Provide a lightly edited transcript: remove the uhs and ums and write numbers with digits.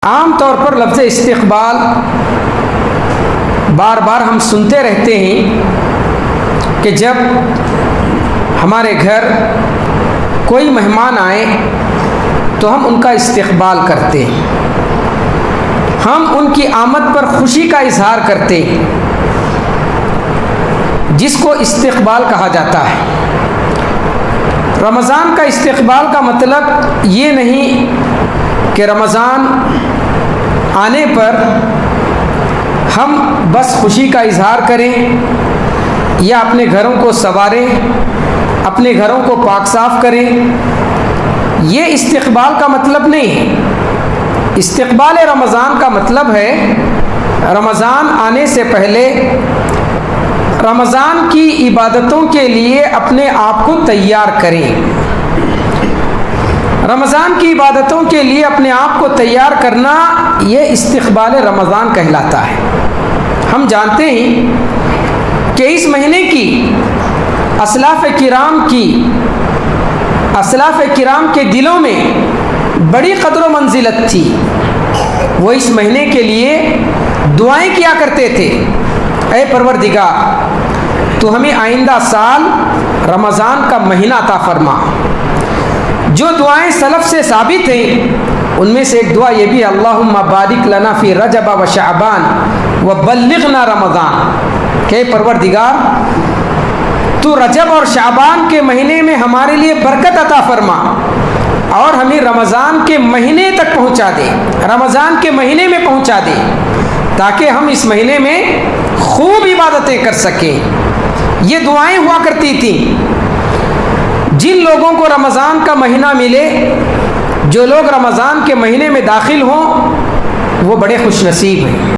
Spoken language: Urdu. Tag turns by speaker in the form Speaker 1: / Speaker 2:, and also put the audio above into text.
Speaker 1: عام طور پر لفظ استقبال بار بار ہم سنتے رہتے ہیں کہ جب ہمارے گھر کوئی مہمان آئے تو ہم ان کا استقبال کرتے ہیں، ہم ان کی آمد پر خوشی کا اظہار کرتے ہیں، جس کو استقبال کہا جاتا ہے۔ رمضان کا استقبال کا مطلب یہ نہیں کہ رمضان آنے پر ہم بس خوشی کا اظہار کریں یا اپنے گھروں کو سنواریں، اپنے گھروں کو پاک صاف کریں، یہ استقبال کا مطلب نہیں ہے۔ استقبال رمضان کا مطلب ہے رمضان آنے سے پہلے رمضان کی عبادتوں کے لیے اپنے آپ کو تیار کریں۔ رمضان کی عبادتوں کے لیے اپنے آپ کو تیار کرنا یہ استقبال رمضان کہلاتا ہے۔ ہم جانتے ہیں کہ اس مہینے کی اسلاف کرام کے دلوں میں بڑی قدر و منزلت تھی۔ وہ اس مہینے کے لیے دعائیں کیا کرتے تھے، اے پروردگار تو ہمیں آئندہ سال رمضان کا مہینہ عطا فرما۔ جو دعائیں سلف سے ثابت ہیں ان میں سے ایک دعا یہ بھی ہے، اللہم بارک لنا فی رجب و شعبان وبلغنا رمضان، کہ پروردگار تو رجب اور شعبان کے مہینے میں ہمارے لیے برکت عطا فرما اور ہمیں رمضان کے مہینے تک پہنچا دے، رمضان کے مہینے میں پہنچا دے، تاکہ ہم اس مہینے میں خوب عبادتیں کر سکیں۔ یہ دعائیں ہوا کرتی تھیں۔ جن لوگوں کو رمضان کا مہینہ ملے، جو لوگ رمضان کے مہینے میں داخل ہوں، وہ بڑے خوش نصیب ہیں۔